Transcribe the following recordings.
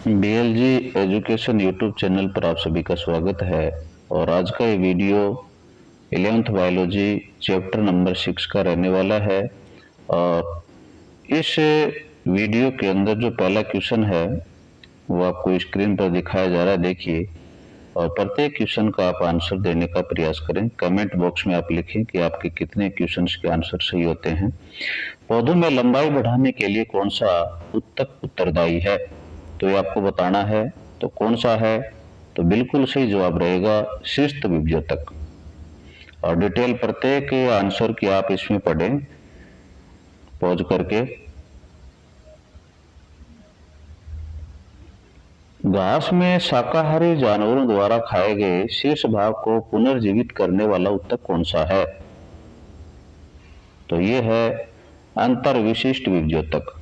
BLG education YouTube channel पर आप सभी का स्वागत है। और आज का ये video 11th biology chapter number 6 का रहने वाला है। और इस वीडियो के अंदर जो पहला क्वेश्चन है वो आपको स्क्रीन पर दिखाया जा रहा है, देखिए। और प्रत्येक क्वेश्चन का आप आंसर देने का प्रयास करें। कमेंट बॉक्स में आप लिखें कि आपके कितने क्वेश्चंस के आंसर सही होते हैं। पौधों में लंबाई बढ़ाने के लिए कौन सा उत्तक उत्तरदायी है, तो ये आपको बताना है। तो कौन सा है, तो बिल्कुल सही जवाब रहेगा शिस्त विभज्योतक। और डिटेल प्रत्येक आंसर की आप इसमें पढ़ें पॉज करके। घास में शाकाहारी जानवरों द्वारा खाए गए शेष भाग को पुनर्जीवित करने वाला उत्तक कौन सा है, तो ये है अंतर विशिष्ट विभज्योतक।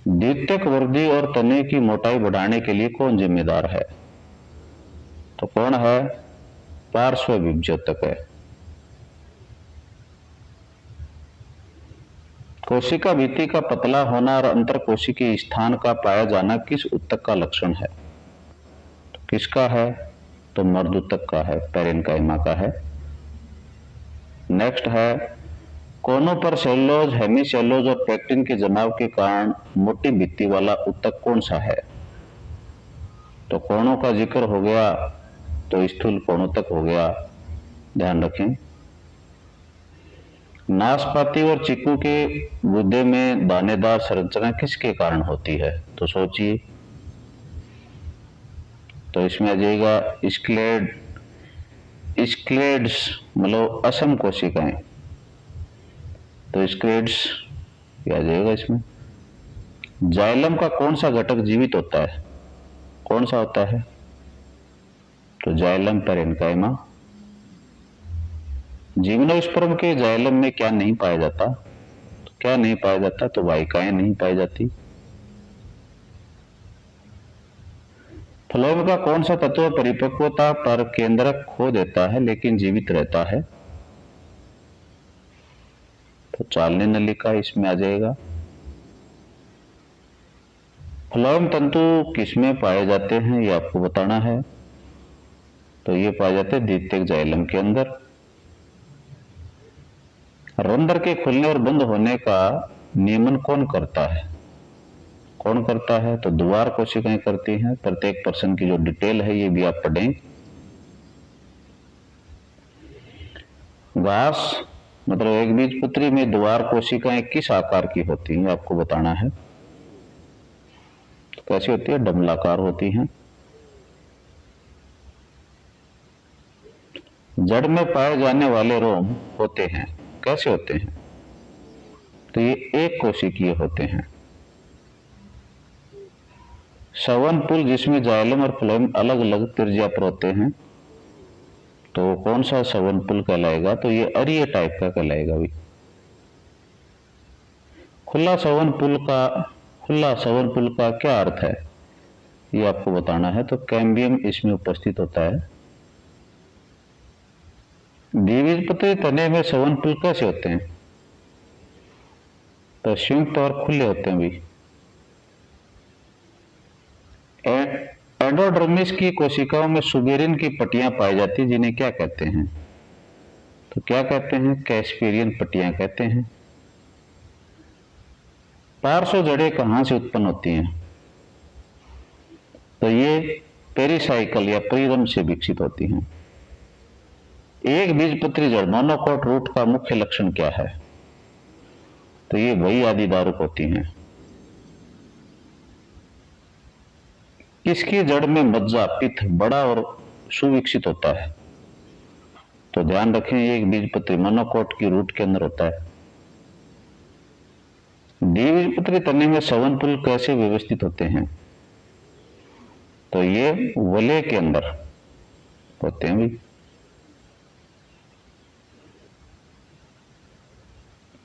द्वितीयक वृद्धि और तने की मोटाई बढ़ाने के लिए कौन जिम्मेदार है, तो कौन है, पार्श्व विभज्योतक है। कोशिका भित्ति का पतला होना और अंतर कोशिकीय स्थान का पाया जाना किस उत्तक का लक्षण है, तो किसका है, तो मर्दूतक का है, पेरेन्काइमा का है। नेक्स्ट है, कोनों पर सेलुलोज, हेमीसेलुलोज और पेक्टिन के जमाव के कारण मोटी भित्ति वाला उत्तक कौन सा है, तो कोणों का जिक्र हो गया तो स्थूल कोणोत्तक हो गया, ध्यान रखें। नाशपाती और चीकू के गुदे में दानेदार संरचना किसके कारण होती है, तो सोचिए। तो इसमें आ जाएगा स्क्लेड्स मतलब असम कोशिकाएं, तो स्क्लेड्स आ जाएगा इसमें। जाइलम का कौन सा घटक जीवित होता है, कौन सा होता है, तो जाइलम पेरेन्काइमा। जिम्नोस्पर्म के जाइलम में क्या नहीं पाया जाता, तो क्या नहीं पाया जाता, तो वाहिकाएं नहीं पाई जाती। फ्लोएम का कौन सा तत्व परिपक्वता पर केंद्रक खो देता है लेकिन जीवित रहता है, तो चालनी नलिका इसमें आ जाएगा। फ्लोएम तंतु किसमें पाए जाते हैं, ये आपको बताना है। तो ये पाए जाते हैं द्वितीयक जाइलम के अंदर। रंध्र के खुलने और बंद होने का नियमन कौन करता है, कौन करता है, तो द्वार कोशिकाएं करती हैं। प्रत्येक पर्सन की जो डिटेल है ये भी आप पढ़ें। घास मतलब एक बीजपत्री में द्वार कोशिकाएं किस आकार की होती हैं, आपको बताना है। तो कैसी होती है, डमलाकार होती हैं। जड़ में पाए जाने वाले रोम होते हैं, कैसे होते हैं, तो ये एक कोशिकीय होते हैं। श्रवण पुल जिसमें जाइलम और फ्लोएम अलग अलग त्रिज्या पर होते हैं, तो कौन सा श्रवण पुल कहलाएगा, तो ये अरीय टाइप का कहलाएगा भी। खुला श्रवण पुल का क्या अर्थ है, ये आपको बताना है। तो कैम्बियम इसमें उपस्थित होता है। द्विबीजपत्री तने में श्रवण पुल कैसे होते हैं, तो संयुक्त और खुले होते हैं भी। एंडोडर्मिस की कोशिकाओं में सुबेरिन की पट्टियां पाई जाती, जिन्हें क्या कहते हैं, तो क्या कहते हैं, कैस्पेरियन पट्टियां कहते हैं। पार्श्व जड़ें कहां से उत्पन्न होती हैं, तो ये पेरिसाइकल या परिरम से विकसित होती हैं। एक बीजपत्री जड़ मोनोकोट रूट का मुख्य लक्षण क्या है, तो ये वही आदि दारुक होती हैं। इसकी जड़ में मज्जा पित्त बड़ा और सुविकसित होता है, तो ध्यान रखें एक बीजपत्री मोनोकोट की रूट के अंदर होता है। द्विबीजपत्री तने में श्रवण पुल कैसे व्यवस्थित होते हैं, तो ये वलय के अंदर होते हैं भी।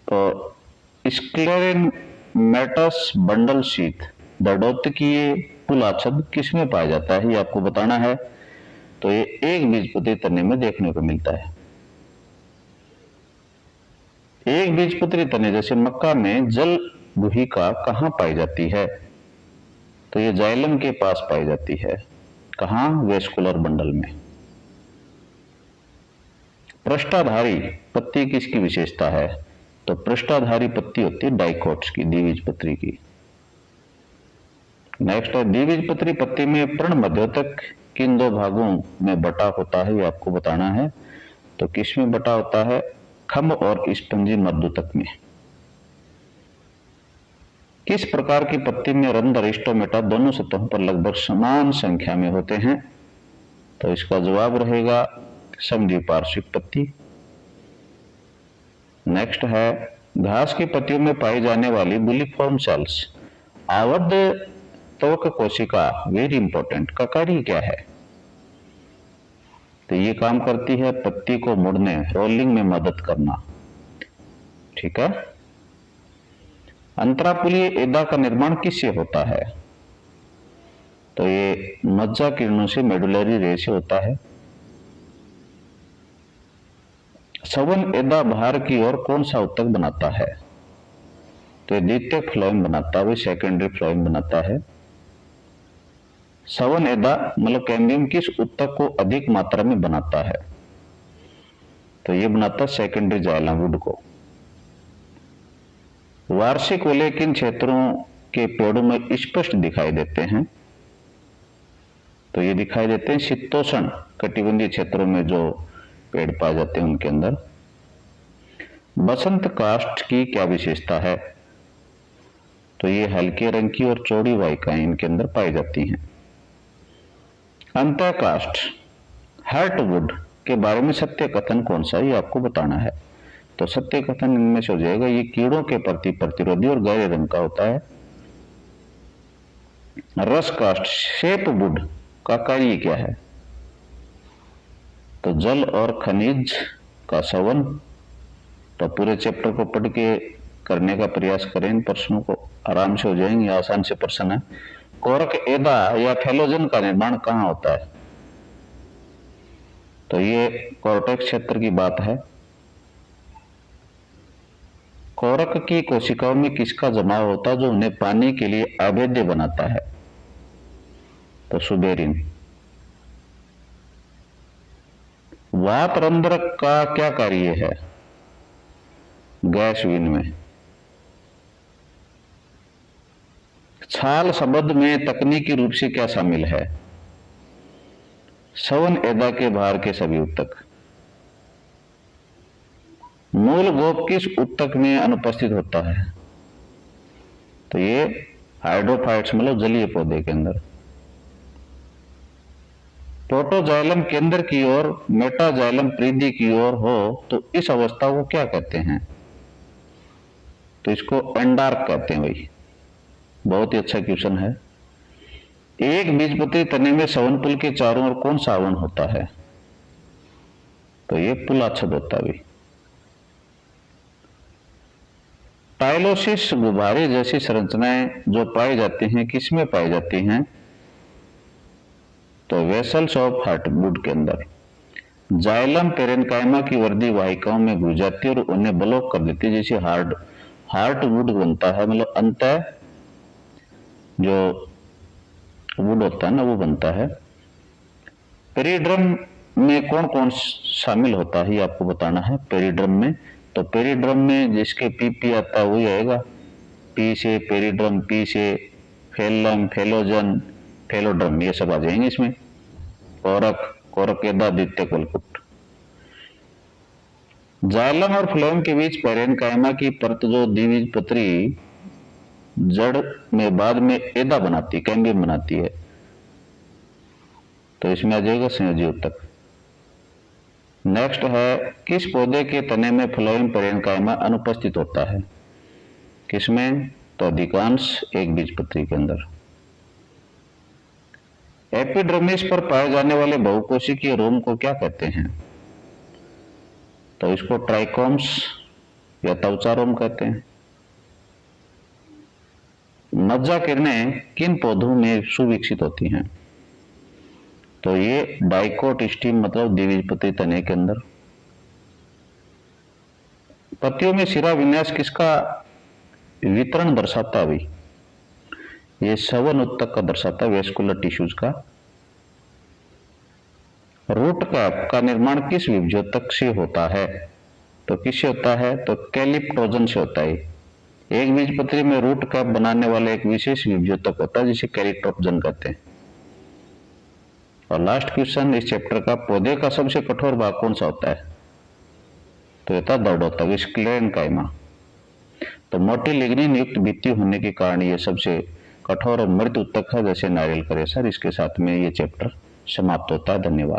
तो स्क्लेरेमेटस बंडल शीथ दर्दोत्कीय पुलाछद किसमें पाया जाता है, ये आपको बताना है। तो ये एक बीजपत्री तने में देखने को मिलता है। एक बीजपत्री तने जैसे मक्का में जल गुहिका कहाँ पाई जाती है? तो ये जाइलम के पास पाई जाती है। कहाँ? वेस्कुलर बंडल में। पृष्ठाधारी पत्ती किसकी विशेषता है? तो पृष्ठाधारी पत्ती होती है डाइकोट्स की, द्विबीजपत्री की। नेक्स्ट है, द्विबीजपत्री पत्ती में प्रण मध्योतक किन दो भागों में बटा होता है, ये आपको बताना है। तो किस में बटा होता है? खम्भ और स्पंजी मर्दूतक में। किस प्रकार की पत्ती में रंध्र और स्टोमेटा दोनों सतहों पर लगभग समान संख्या में होते हैं? तो इसका जवाब रहेगा समद्विपार्श्विक पत्ती। नेक्स्ट है, घास की पत्तियों में पाई जाने वाली बुलिफॉर्म सेल्स आबद्ध त्वक कोशिका, वेरी इंपॉर्टेंट, का कार्य क्या है? तो ये काम करती है पत्ती को मुड़ने, रोलिंग में मदद करना। ठीक है। अंतरापुलीय एदा का निर्माण किससे होता है? तो ये मज्जा किरणों से, मेडुलरी रे से होता है। सवन एदा बाहर की ओर कौन सा उत्तक बनाता है? तो ये द्वितीयक फ्लोएम बनाता है, वो सेकेंडरी फ्लोएम बनाता है। सवन एदा मतलब कैम्बियम किस उत्तक को अधिक मात्रा में बनाता है? तो ये बनाता है सेकेंडरी जाइलम वुड को। वार्षिक ओले किन क्षेत्रों के पेड़ों में स्पष्ट दिखाई देते हैं? तो ये दिखाई देते हैं शीतोष्ण कटिबंधीय क्षेत्रों में जो पेड़ पाए जाते हैं उनके अंदर। बसंत काष्ठ की क्या विशेषता है? तो ये हल्के रंग की और चौड़ी वाहिकाएं इनके अंदर पाई जाती हैं। अंतः काष्ठ हार्टवुड के बारे में सत्य कथन कौन सा, ये आपको बताना है। तो सत्य कथन इनमें से हो जाएगा, ये कीड़ों के प्रति प्रतिरोधी और गहरे रंग का होता है। रस काष्ठ शेपवुड का कार्य क्या है? तो जल और खनिज का सवन। तो पूरे चैप्टर को पढ़ के करने का प्रयास करें, इन प्रश्नों को आराम से हो जाएंगे, आसान से प्रश्न है। कोरक एदा या फेलोजन का निर्माण कहाँ होता है? तो ये कोर्टेक्स क्षेत्र की बात है। कोरक की कोशिकाओं में किसका जमाव होता है जो उन्हें पानी के लिए अभेद्य बनाता है? तो सुबेरिन। वात रंध्र का क्या कार्य है गैस विन में? छाल शब्द में तकनीकी रूप से क्या शामिल है? सवन एदा के बाहर के सभी उत्तक। मूल गोप किस उत्तक में अनुपस्थित होता है? तो ये हाइड्रोफाइट्स मतलब जलीय पौधे के अंदर। प्रोटोजाइलम केंद्र की ओर, मेटाजाइलम परिधि की ओर हो तो इस अवस्था को क्या कहते हैं? तो इसको एंडार्क कहते हैं भाई। बहुत ही अच्छा क्वेश्चन है। एक बीजपत्री तने में सवनपुल के चारों ओर कौन सा आवरण होता है? तो ये पुलाच्छद होता है। टाइलोसिस गुब्बारे जैसी संरचनाएं जो पाई जाती हैं किसमें पाई जाती हैं? तो वेसल्स ऑफ हार्टवुड के अंदर। जाइलम पेरेन्काइमा की वर्दी वाहिकाओं में घुस जाती है और उन्हें ब्लॉक कर देती है, जैसे हार्टवुड बनता है, मतलब अंतः जो वुड होता है ना वो बनता है। पेरिड्रम में कौन कौन शामिल होता है ये आपको बताना है। पेरिड्रम में, तो पेरिड्रम में जिसके पी आता है वही आएगा। पी से पेरिड्रम, पी से फेलम, फेलोजन, फेलोड्रम, ये सब आ जाएंगे इसमें। कोरक एदा, द्वितीयक वल्कुट। जाइलम और फ्लोएम के बीच पेरेन्काइमा की परत जो द्विबीजपत्री जड़ में बाद में एदा बनाती, कैम्बियम बनाती है, तो इसमें आ जाएगा संयोजी उत्तक। नेक्स्ट है, किस पौधे के तने में फ्लोएम पेरेन्काइमा अनुपस्थित होता है? किसमें? तो अधिकांश एक बीजपत्री के अंदर। एपिडर्मिस पर पाए जाने वाले बहुकोशिकीय रोम को क्या कहते हैं? तो इसको ट्राइकोम्स या त्वचा रोम कहते हैं। मज्जा किरणें किन पौधों में सुविकसित होती हैं? तो ये डाइकोट स्टीम मतलब द्विबीजपत्री तने के अंदर। पत्तियों में शिरा विन्यास किसका वितरण दर्शाता भी, ये सवन उत्तक का दर्शाता है, वेस्कुलर टिश्यूज का। रूट कैप का निर्माण किस विभज्योतक से होता है? तो किससे होता है? तो कैलिप्टोजन से होता है। एक बीजपत्री में रूट कैप बनाने वाला एक विशेष विभज्योतक होता है जिसे कैलिप्टोजन कहते हैं। और लास्ट क्वेश्चन इस चैप्टर का, पौधे का सबसे कठोर भाग कौन सा होता है? तो ये था दर्डोतक, स्क्लेरेनकाइमा। तो मोटी लिग्निन युक्त भित्ति होने के कारण ये सबसे कठोर और मृत उत्तक है, जैसे नारियल का रेशा। इसके साथ में ये चैप्टर समाप्त होता है। धन्यवाद।